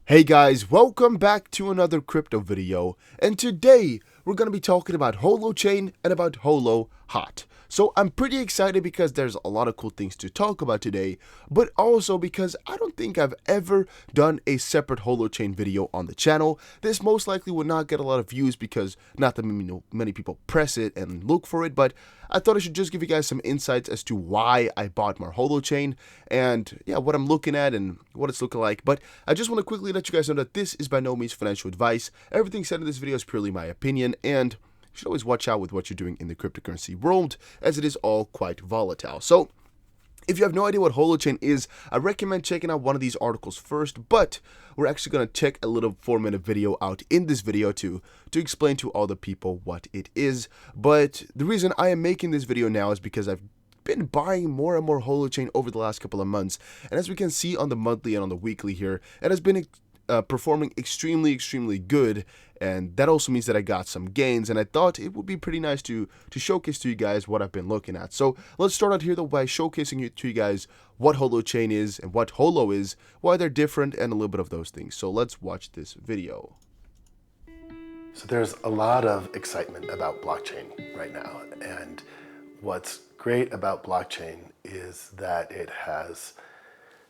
Hey guys, welcome back to another crypto video, and today we're going to be talking about HoloChain and about HOLO Hot. So I'm pretty excited because there's a lot of cool things to talk about today, but also because I don't think I've ever done a separate HoloChain video on the channel. This most likely would not get a lot of views because not that many people press it and look for it, but I thought I should just give you guys some insights as to why I bought more HoloChain and yeah, what I'm looking at and what it's looking like. But I just want to quickly let you guys know that this is by no means financial advice. Everything said in this video is purely my opinion, and you should always watch out with what you're doing in the cryptocurrency world, as it is all quite volatile. So if you have no idea what HoloChain is, I recommend checking out one of these articles first, but we're actually going to check a little 4-minute video out in this video to explain to all the people what it is. But the reason I am making this video now is because I've been buying more and more HoloChain over the last couple of months, and as we can see on the monthly and on the weekly here, it has been performing extremely good, and that also means that I got some gains, and I thought it would be pretty nice to showcase to you guys what I've been looking at. So let's start out here though by showcasing to you guys what HoloChain is and what HOLO is, why they're different, and a little bit of those things. So let's watch this video. So there's a lot of excitement about blockchain right now, and what's great about blockchain is that it has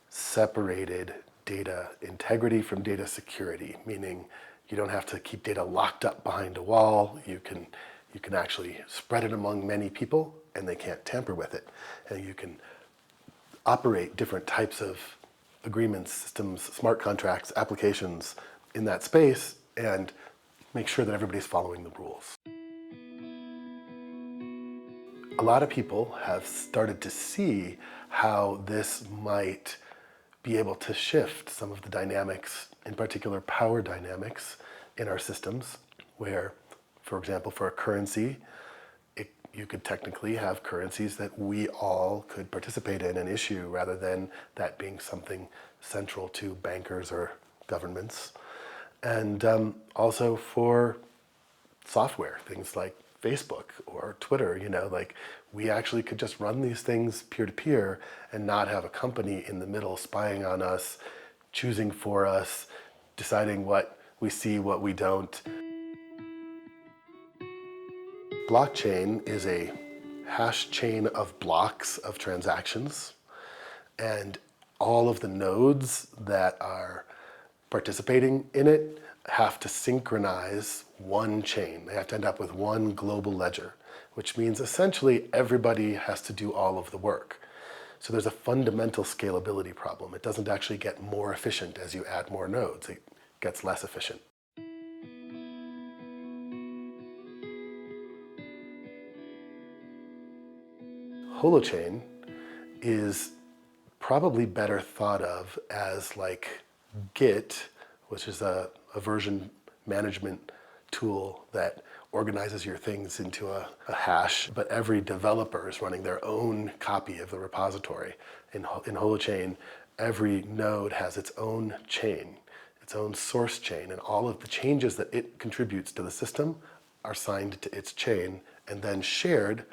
separated data integrity from data security, meaning you don't have to keep data locked up behind a wall. You can actually spread it among many people and they can't tamper with it. And you can operate different types of agreements, systems, smart contracts, applications in that space and make sure that everybody's following the rules. A lot of people have started to see how this might be able to shift some of the dynamics, in particular power dynamics in our systems, where, for example, for a currency, you could technically have currencies that we all could participate in and issue rather than that being something central to bankers or governments. And also for software, things like Facebook or Twitter, like we actually could just run these things peer-to-peer and not have a company in the middle spying on us, choosing for us, deciding what we see, what we don't. Blockchain is a hash chain of blocks of transactions, and all of the nodes that are participating in it have to synchronize one chain. They have to end up with one global ledger, which means essentially everybody has to do all of the work. So there's a fundamental scalability problem. It doesn't actually get more efficient as you add more nodes. It gets less efficient. HoloChain is probably better thought of as like Git, which is a version management tool that organizes your things into a hash, but every developer is running their own copy of the repository. In HoloChain, every node has its own chain, its own source chain, and all of the changes that it contributes to the system are signed to its chain and then shared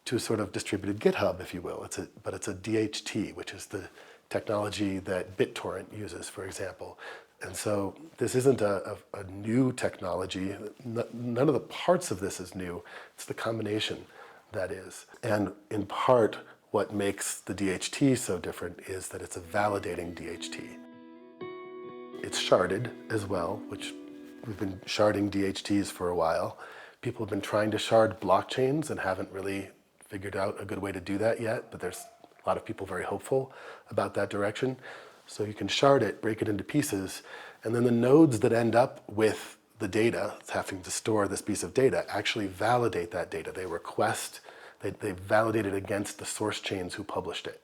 to a sort of distributed GitHub, if you will. But it's a DHT, which is the technology that BitTorrent uses, for example. And so this isn't a new technology. None of the parts of this is new. It's the combination that is. And in part, what makes the DHT so different is that it's a validating DHT. It's sharded as well, which we've been sharding DHTs for a while. People have been trying to shard blockchains and haven't really figured out a good way to do that yet, but there's a lot of people very hopeful about that direction. So you can shard it, break it into pieces, and then the nodes that end up with the data, having to store this piece of data, actually validate that data. They request, they validate it against the source chains who published it.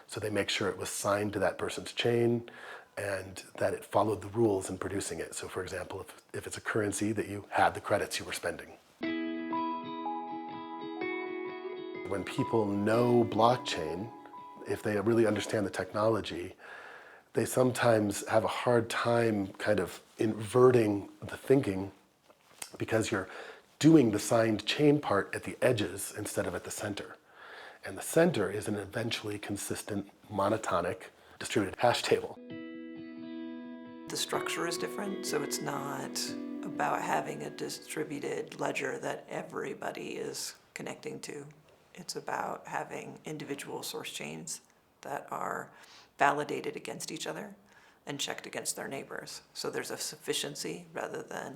So they make sure it was signed to that person's chain and that it followed the rules in producing it. So for example, if it's a currency, that you had the credits you were spending. When people know blockchain, if they really understand the technology, they sometimes have a hard time kind of inverting the thinking because you're doing the signed chain part at the edges instead of at the center. And the center is an eventually consistent monotonic distributed hash table. The structure is different, so it's not about having a distributed ledger that everybody is connecting to. It's about having individual source chains that are validated against each other and checked against their neighbors. So there's a sufficiency rather than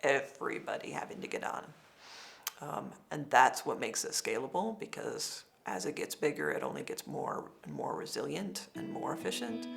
everybody having to get on. And that's what makes it scalable, because as it gets bigger, it only gets more and more resilient and more efficient.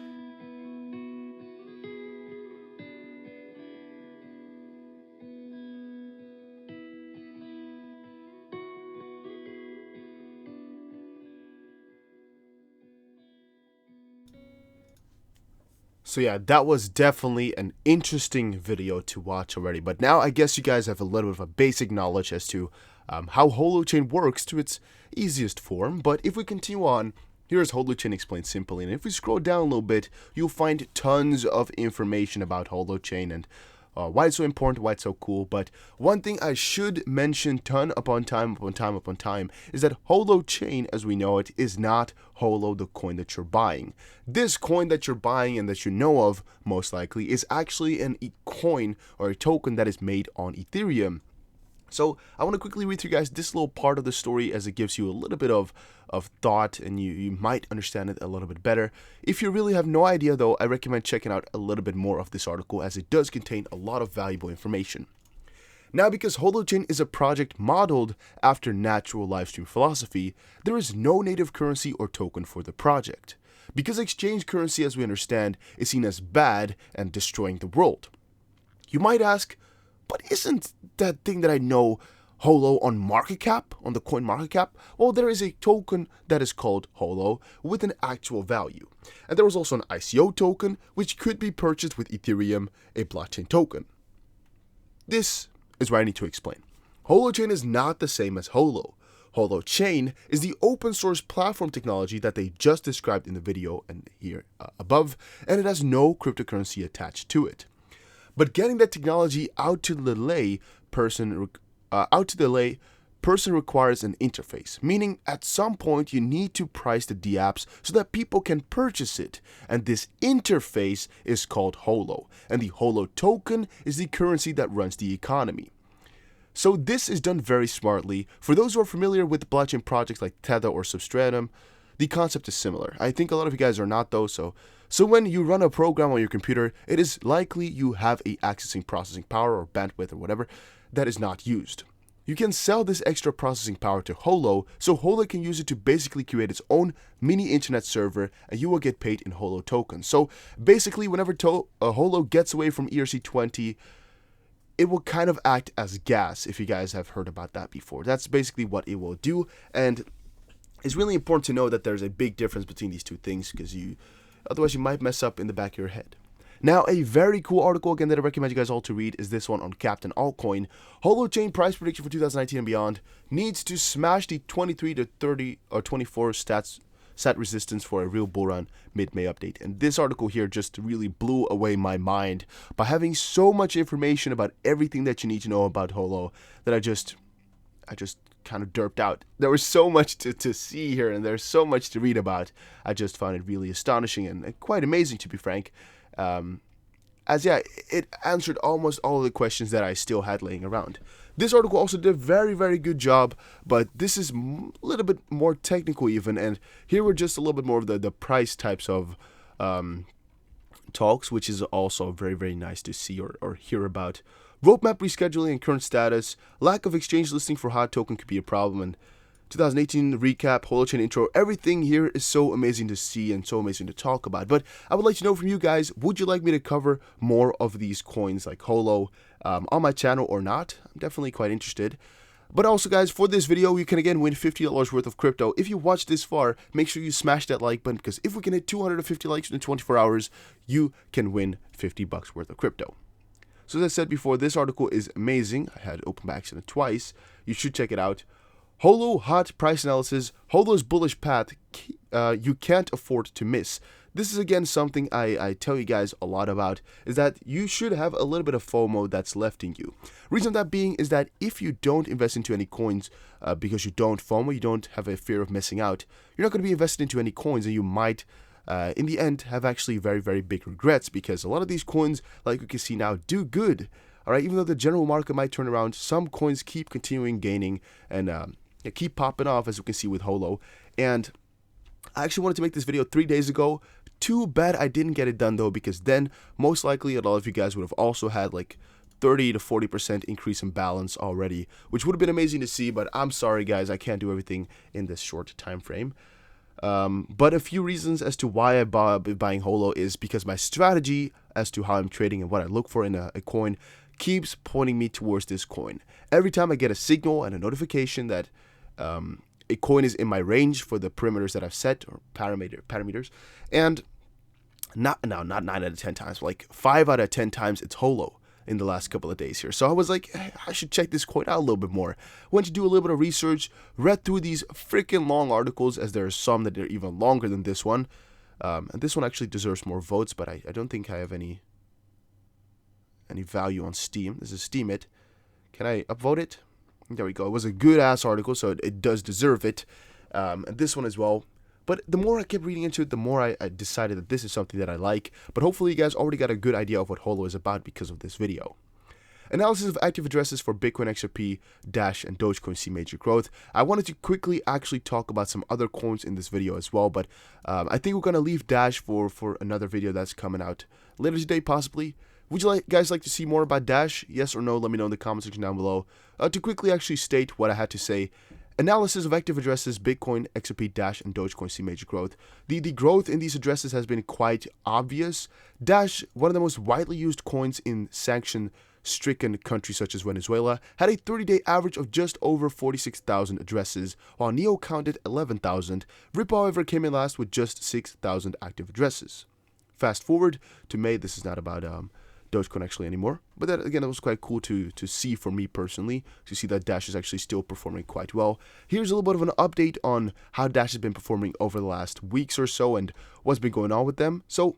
So yeah, that was definitely an interesting video to watch already. But now I guess you guys have a little bit of a basic knowledge as to how HoloChain works to its easiest form. But if we continue on, here's HoloChain explained simply. And if we scroll down a little bit, you'll find tons of information about HoloChain and why it's so important, why it's so cool. But one thing I should mention ton upon time is that HoloChain, as we know it, is not Holo, the coin that you're buying. This coin that you're buying and that you know of, most likely, is actually an coin or a token that is made on Ethereum. So I want to quickly read through, guys, this little part of the story, as it gives you a little bit of thought, and you might understand it a little bit better. If you really have no idea, though, I recommend checking out a little bit more of this article, as it does contain a lot of valuable information. Now, because HoloChain is a project modeled after natural livestream philosophy, there is no native currency or token for the project, because exchange currency, as we understand, is seen as bad and destroying the world. You might ask, but isn't that thing that I know HOLO on market cap, on the coin market cap? Well, there is a token that is called HOLO with an actual value. And there is also an ICO token, which could be purchased with Ethereum, a blockchain token. This is what I need to explain. HoloChain is not the same as HOLO. HoloChain is the open source platform technology that they just described in the video and here above, and it has no cryptocurrency attached to it. But getting that technology out to the lay person requires an interface, meaning at some point you need to price the dApps so that people can purchase it. And this interface is called HOLO, and the HOLO token is the currency that runs the economy. So this is done very smartly. For those who are familiar with blockchain projects like Tether or Substratum, the concept is similar. I think a lot of you guys are not, though. So when you run a program on your computer, it is likely you have a accessing processing power or bandwidth or whatever that is not used. You can sell this extra processing power to HOLO, so HOLO can use it to basically create its own mini internet server, and you will get paid in HOLO tokens. So basically, whenever HOLO gets away from ERC20, it will kind of act as gas, if you guys have heard about that before. That's basically what it will do, and it's really important to know that there's a big difference between these two things, because otherwise you might mess up in the back of your head. Now, a very cool article, again, that I recommend you guys all to read is this one on Captain Altcoin. HoloChain price prediction for 2019 and beyond needs to smash the 23 to 30 or 24 stat resistance for a real bull run mid-May update. And this article here just really blew away my mind by having so much information about everything that you need to know about HOLO that I just kind of derped out. There was so much to see here, and there's so much to read about. I just found it really astonishing and quite amazing, to be frank. It answered almost all of the questions that I still had laying around. This article also did a very, very good job, but this is a little bit more technical even, and here were just a little bit more of the price types of talks, which is also very, very nice to see or hear about. Roadmap rescheduling and current status, lack of exchange listing for hot token could be a problem, and 2018 recap, HoloChain intro, everything here is so amazing to see and so amazing to talk about. But I would like to know from you guys, would you like me to cover more of these coins like HOLO on my channel or not? I'm definitely quite interested. But also, guys, for this video, you can again win $50 worth of crypto. If you watched this far, make sure you smash that like button, because if we can hit 250 likes in 24 hours, you can win $50 worth of crypto. So as I said before, this article is amazing. I had it open by accident twice. You should check it out. HOLO hot price analysis, HOLO's bullish path you can't afford to miss. This is again something I tell you guys a lot about, is that you should have a little bit of FOMO that's left in you. Reason that being is that if you don't invest into any coins because you don't FOMO, you don't have a fear of missing out, you're not going to be invested into any coins, and you might in the end have actually very, very big regrets, because a lot of these coins, like you can see now, do good. All right, even though the general market might turn around, some coins keep continuing gaining and keep popping off, as we can see with HOLO. And I actually wanted to make this video 3 days ago. Too bad I didn't get it done though, because then most likely a lot of you guys would have also had like 30 to 40% increase in balance already, which would have been amazing to see. But I'm sorry guys, I can't do everything in this short time frame. But a few reasons as to why I buying HOLO is because my strategy as to how I'm trading and what I look for in a coin keeps pointing me towards this coin. Every time I get a signal and a notification that a coin is in my range for the perimeters that I've set, or parameters, and not 9 out of 10 times, but like 5 out of 10 times it's HOLO in the last couple of days here. So I was like, hey, I should check this coin out a little bit more. Went to do a little bit of research, read through these freaking long articles, as there are some that are even longer than this one. And this one actually deserves more votes, but I don't think I have any value on Steam. This is Steam it. Can I upvote it? There we go. It was a good ass article, so it does deserve it. And this one as well. But the more I kept reading into it, the more I decided that this is something that I like. But hopefully you guys already got a good idea of what HOLO is about because of this video. Analysis of active addresses for Bitcoin, XRP, Dash, and Dogecoin see major growth. I wanted to quickly actually talk about some other coins in this video as well, but I think we're going to leave Dash for another video that's coming out later today, possibly. Would you guys like to see more about Dash? Yes or no? Let me know in the comment section down below. To quickly actually state what I had to say. Analysis of active addresses, Bitcoin, XRP, Dash, and Dogecoin see major growth. The growth in these addresses has been quite obvious. Dash, one of the most widely used coins in sanction-stricken countries such as Venezuela, had a 30-day average of just over 46,000 addresses, while Neo counted 11,000. Ripple, however, came in last with just 6,000 active addresses. Fast forward to May. This is not about Dogecoin actually anymore, but that again, it was quite cool to see for me personally, to see that Dash is actually still performing quite well. Here's a little bit of an update on how Dash has been performing over the last weeks or so and what's been going on with them. So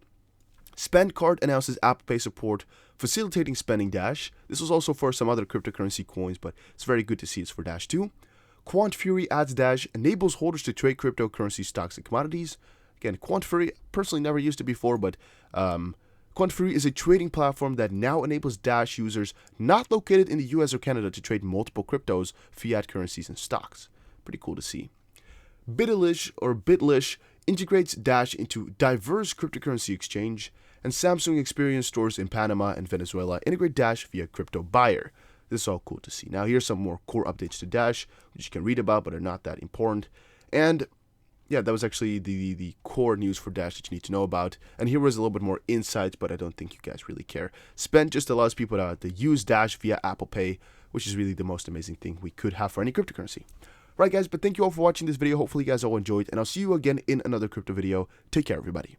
Spend Card announces Apple Pay support, facilitating spending Dash. This was also for some other cryptocurrency coins, but it's very good to see it's for Dash too. Quant Fury adds Dash, enables holders to trade cryptocurrency stocks and commodities. Again, Quant Fury, personally never used it before, but Quant Fury is a trading platform that now enables Dash users not located in the US or Canada to trade multiple cryptos, fiat currencies, and stocks. Pretty cool to see. Bitlish integrates Dash into diverse cryptocurrency exchange, and Samsung Experience stores in Panama and Venezuela integrate Dash via Crypto Buyer. This is all cool to see. Now here's some more core updates to Dash, which you can read about but are not that important. And yeah, that was actually the core news for Dash that you need to know about. And here was a little bit more insights, but I don't think you guys really care. Spend just allows people to use Dash via Apple Pay, which is really the most amazing thing we could have for any cryptocurrency. Right, guys, but thank you all for watching this video. Hopefully you guys all enjoyed, and I'll see you again in another crypto video. Take care, everybody.